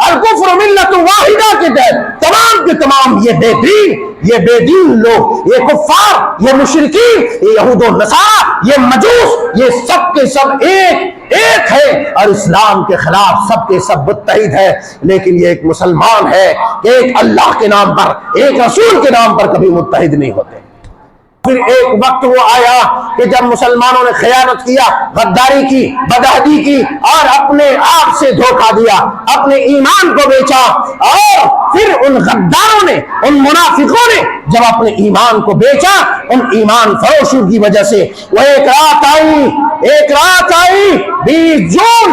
الکفر ملت واحدہ کے تحت تمام کے تمام یہ بے دین لوگ، یہ کفار، یہ مشرکین، یہ یہود و نصارى، یہ مجوس، یہ سب کے سب ایک ہے اور اسلام کے خلاف سب کے سب متحد ہے، لیکن یہ ایک مسلمان ہے کہ ایک اللہ کے نام پر، ایک رسول کے نام پر کبھی متحد نہیں ہوتے۔ پھر ایک وقت وہ آیا کہ جب مسلمانوں نے خیانت کیا، غداری کی، بدعہدی کی اور اپنے آپ سے دھوکہ دیا، اپنے ایمان کو بیچا، اور پھر ان غداروں نے، ان منافقوں نے جب اپنے ایمان کو بیچا، ان ایمان فروشوں کی وجہ سے وہ ایک رات آئی 20 جون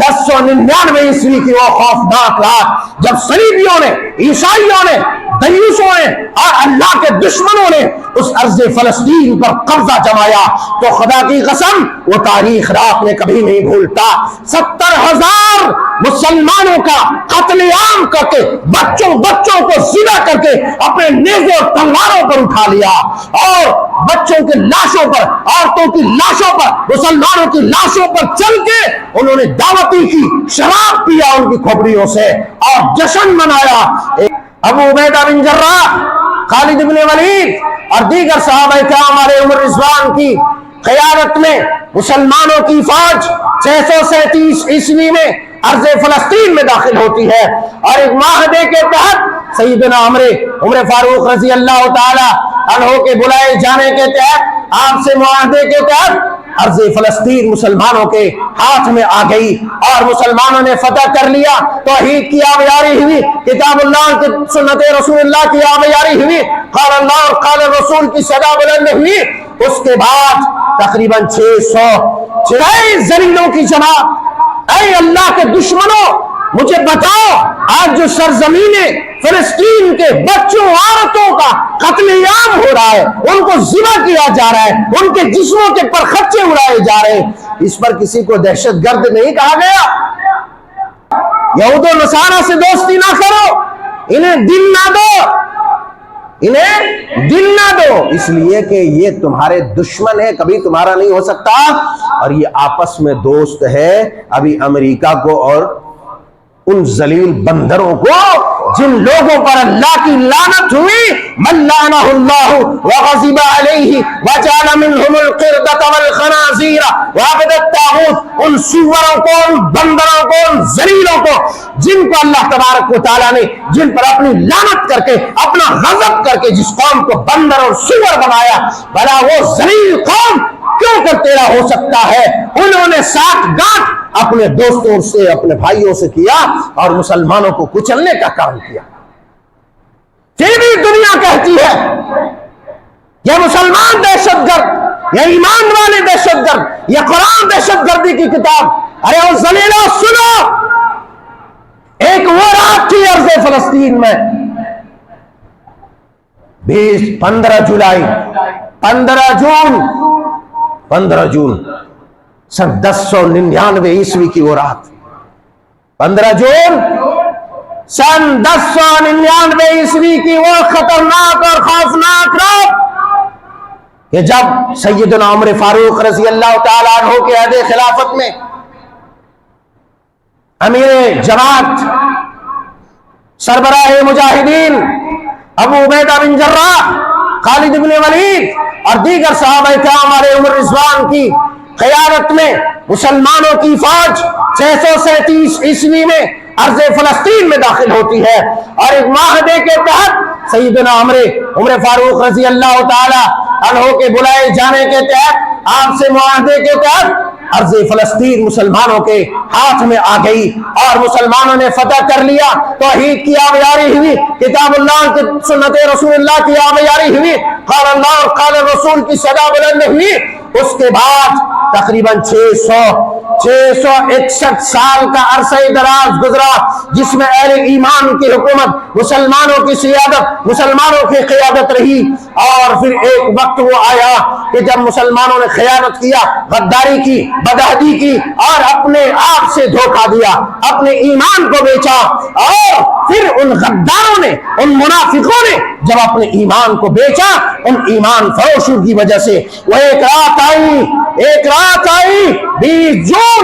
1099 عیسوی کی، وہ خوفناک رات جب صلیبیوں نے، عیسائیوں نے، دیوسوں نے اور اللہ کے دشمنوں نے اس ارض فلسطین پر قبضہ جمایا، تو خدا کی قسم وہ تاریخ رات میں کبھی نہیں بھولتا۔ 70,000 مسلمانوں کا قتل عام کر کے، بچوں کو ذبح کر کے اپنے نیزے اور تلواروں پر اٹھا لیا، اور بچوں کے لاشوں پر، عورتوں کی لاشوں پر، مسلمانوں کی لاشوں پر چل کے انہوں نے دعوتی کی، شراب پیا ان کی کھوپڑیوں سے اور جشن منایا۔ ابو عبیدہ بن جراح، خالد بن ولید اور دیگر صحابہ کرام علیہ عمر رضوان کی قیادت میں مسلمانوں کی فوج 637 عیسوی میں ارض فلسطین میں داخل ہوتی ہے، اور ایک معاہدے کے تحت سیدنا عمر فاروق رضی اللہ تعالی عنہ کے بلائے جانے کے تحت، آپ سے معاہدے کے تحت ارض فلسطین مسلمانوں کے ہاتھ میں آ گئی اور مسلمانوں نے فتح کر لیا، توحید کی آبیاری ہوئی، کتاب اللہ کی، سنت رسول اللہ کی آبیاری ہوئی، قال اللہ اور قال الرسول کی صدا بلند ہوئی۔ اس کے بعد تقریباً 600 ذلیلوں کی جماعت، اے اللہ کے دشمنوں مجھے بتاؤ، آج جو سرزمین فلسطین کے بچوں عورتوں کا قتل عام ہو رہا ہے، ان کو ذبح کیا جا رہا ہے، ان کے جسموں کے پر خچے اڑائے جا رہے ہیں، اس پر کسی کو دہشت گرد نہیں کہا گیا؟ یہود و نصارہ سے دوستی نہ کرو، انہیں دل نہ دو، اس لیے کہ یہ تمہارے دشمن ہے، کبھی تمہارا نہیں ہو سکتا، اور یہ آپس میں دوست ہے۔ ابھی امریکہ کو اور ان ذلیل بندروں کو جن لوگوں پر اللہ کی لعنت ہوئی، من لعنہ اللہ وغضب علیہ وجعل منہم القردۃ والخنازیر وعبد الطاغوت، ان سوروں کو، ان بندروں کو، ان ذلیلوں کو جن کو اللہ تبارک و تعالیٰ نے، جن پر اپنی لعنت کر کے، اپنا غضب کر کے جس قوم کو بندر اور سور بنایا، بھلا وہ ذلیل قوم کیوں کر تیرا ہو سکتا ہے؟ انہوں نے ساتھ گانٹھ اپنے دوستوں سے، اپنے بھائیوں سے کیا اور مسلمانوں کو کچلنے کا کام کیا۔ پھر بھی دنیا کہتی ہے یہ مسلمان دہشت گرد، یہ ایمان والے دہشت گرد، یہ قرآن دہشت گردی کی کتاب۔ ارے او ذلیلو سنو، ایک وہ رات تھی ارض فلسطین میں 15 جولائی، 15 جون سن 1099 عیسوی کی وہ رات، 15 جون سن 1099 عیسوی کی وہ خطرناک اور خوفناک رات کہ جب سیدنا عمر فاروق رضی اللہ تعالیٰ عنہ کے عہد خلافت میں امیر جماعت، سربراہ مجاہدین ابو عبیدہ بن جراح، خالد بن ولید اور دیگر صحابہ کرام علیہ عمر رضوان کی قیادت میں مسلمانوں کی فوج 637 عیسوی میں ارض فلسطین میں داخل ہوتی ہے، اور ایک معاہدے کے تحت سیدنا عمر فاروق رضی اللہ تعالی عنہ کے بلائے جانے کے تحت، آپ سے معاہدے کے تحت ارض فلسطین مسلمانوں کے ہاتھ میں آ گئی اور مسلمانوں نے فتح کر لیا، توحید کی آبیاری ہوئی، کتاب اللہ کی، سنت رسول اللہ کی آبیاری ہوئی، قال اللہ اور قال الرسول کی صدا بلند ہوئی۔ اس کے بعد تقریباً 661 سال کا عرصہ دراز گزرا، جس میں اہل ایمان کی حکومت، مسلمانوں کی سیادت، مسلمانوں کی قیادت رہی، اور پھر ایک وقت وہ آیا کہ جب مسلمانوں نے خیانت کیا، غداری کی، بدعہدی کی اور اپنے آپ سے دھوکہ دیا، اپنے ایمان کو بیچا، اور پھر ان غداروں نے، ان منافقوں نے جب اپنے ایمان کو بیچا، ان ایمان فروشوں کی وجہ سے وہ ایک رات آئی 20 جون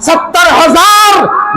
70,000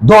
2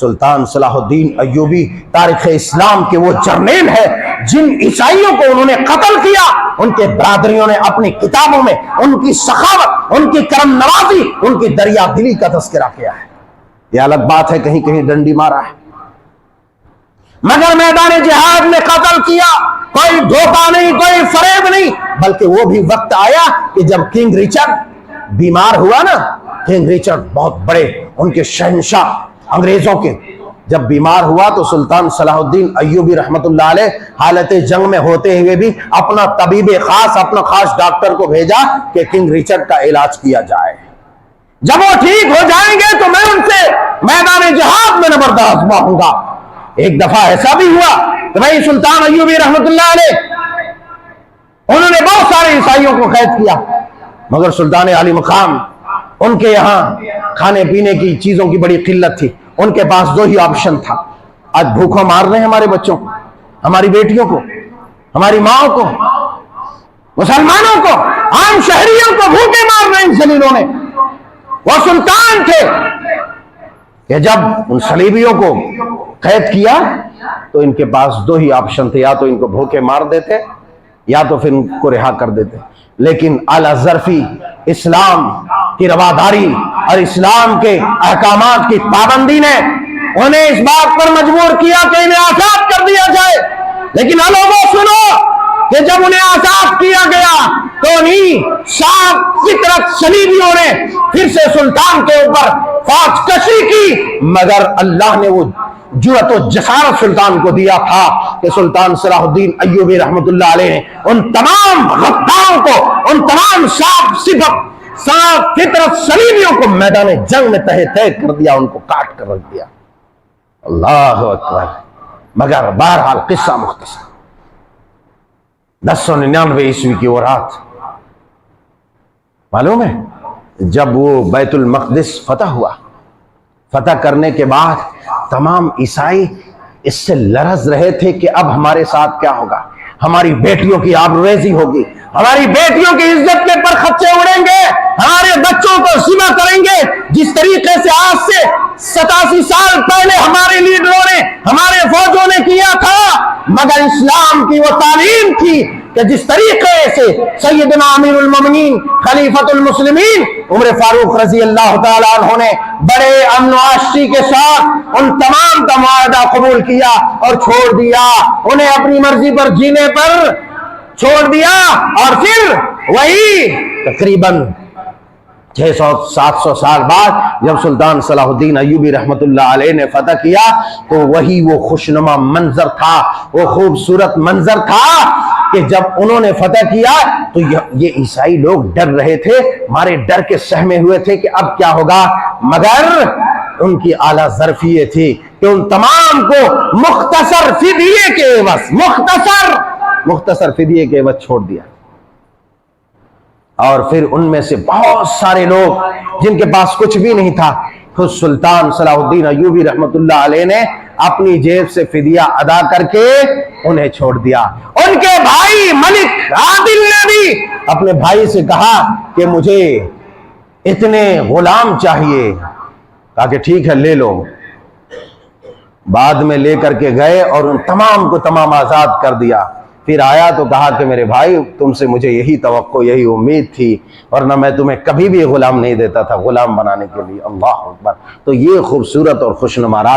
سلطان صلاح الدین ایوبی تاریخ اسلام کے وہ جرنیل ہے جن عیسائیوں کو انہوں نے قتل کیا، ان کے برادریوں نے اپنی کتابوں میں ان کی سخاوت، ان کی کرم نوازی، ان کی دریا دلی کا تذکرہ کیا ہے۔ یہ الگ بات ہے کہیں کہیں ڈنڈی مارا ہے، مگر میدان جہاد میں قتل کیا، کوئی دھوکہ نہیں، کوئی فریب نہیں، بلکہ وہ بھی وقت آیا کہ جب کنگ رچرڈ بیمار ہوا نا، کنگ رچرڈ بہت بڑے ان کے شہنشاہ انگریزوں کے، جب بیمار ہوا تو سلطان صلاح الدین ایوبی رحمت اللہ علیہ حالت جنگ میں ہوتے ہوئے بھی اپنا طبیب خاص، اپنا خاص ڈاکٹر کو بھیجا کہ کنگ رچرڈ کا علاج کیا جائے، جب وہ ٹھیک ہو جائیں گے تو میں ان سے میدان جہاد میں نبردار ہوں گا۔ ایک دفعہ ایسا بھی ہوا کہ بھائی سلطان ایوبی رحمت اللہ علیہ انہوں نے بہت سارے عیسائیوں کو قید کیا، مگر سلطان علی مقام ان کے یہاں کھانے پینے کی چیزوں کی بڑی قلت تھی، ان کے پاس دو ہی آپشن تھا، آج بھوکوں مار رہے ہیں ہمارے بچوں کو، ہماری بیٹیوں کو، ہماری ماں کو، مسلمانوں کو، عام شہریوں کو بھوکے مار رہے ہیں ذلیلوں نے۔ وہ سلطان تھے کہ جب ان صلیبیوں کو قید کیا تو ان کے پاس دو ہی آپشن تھے، یا تو ان کو بھوکے مار دیتے یا تو پھر ان کو رہا کر دیتے، لیکن اعلی ظرفی اسلام کی رواداری اور اسلام کے احکامات کی پابندی نے انہیں اس بات پر مجبور کیا کہ انہیں آزاد کر دیا جائے۔ لیکن لوگوں سنو کہ جب انہیں آزاد کیا گیا تو انہیں صاف فطرت صلیبیوں نے پھر سے سلطان کے اوپر فوج کشی کی، مگر اللہ نے وہ جرأت و جسارت سلطان کو دیا تھا کہ سلطان صلاح الدین ایوبی رحمت اللہ علیہ نے ان تمام غداروں کو، ان تمام صاف فطرت صلیبیوں کو میدان جنگ میں تہہ تہہ کر دیا، ان کو کاٹ کر رکھ دیا۔ اللہ اکبر۔ مگر بہرحال قصہ مختصر، 1099 عیسوی کی وہ رات، معلوم ہے جب وہ بیت المقدس فتح ہوا، فتح کرنے کے بعد تمام عیسائی اس سے لرز رہے تھے کہ اب ہمارے ساتھ کیا ہوگا، ہماری بیٹیوں کی آبروریزی ہوگی، ہماری بیٹیوں کی عزت کے پر خدشے اڑیں گے، ہمارے بچوں کو ذبح کریں گے، جس طریقے سے آج سے 87 سال پہلے ہمارے لیڈروں نے، ہمارے فوجوں نے کیا تھا۔ مگر اسلام کی وہ تعلیم تھی کہ جس طریقے سے سیدنا امیر المومنین خلیفۃ المسلمین عمر فاروق رضی اللہ تعالیٰ عنہ نے بڑے امن و آشتی کے ساتھ ان تمام کا معاہدہ قبول کیا اور چھوڑ دیا، انہیں اپنی مرضی پر جینے پر چھوڑ دیا، اور پھر وہی تقریباً 600-700 سال بعد جب سلطان صلاح الدین ایوبی رحمت اللہ علیہ نے فتح کیا تو وہی وہ خوشنما منظر تھا، وہ خوبصورت منظر تھا کہ جب انہوں نے فتح کیا تو یہ عیسائی لوگ ڈر رہے تھے، ہمارے ڈر کے سہمے ہوئے تھے کہ اب کیا ہوگا، مگر ان کی اعلیٰ ظرفی یہ تھی کہ ان تمام کو مختصر فدیے کے عوض، مختصر فدیے کے عوض چھوڑ دیا۔ اور پھر ان میں سے بہت سارے لوگ جن کے پاس کچھ بھی نہیں تھا، خود سلطان صلاح الدین ایوبی رحمت اللہ علیہ نے اپنی جیب سے فدیہ ادا کر کے انہیں چھوڑ دیا۔ ان کے بھائی ملک عادل نے بھی اپنے بھائی سے کہا کہ مجھے اتنے غلام چاہیے، کہا کہ ٹھیک ہے لے لو۔ بعد میں لے کر کے گئے اور ان تمام کو تمام آزاد کر دیا۔ پھر آیا تو کہا کہ میرے بھائی تم سے مجھے یہی توقع، یہی امید تھی، ورنہ میں تمہیں کبھی بھی غلام نہیں دیتا تھا غلام بنانے کے لیے۔ اللہ اکبر۔ تو یہ خوبصورت اور خوشنما رات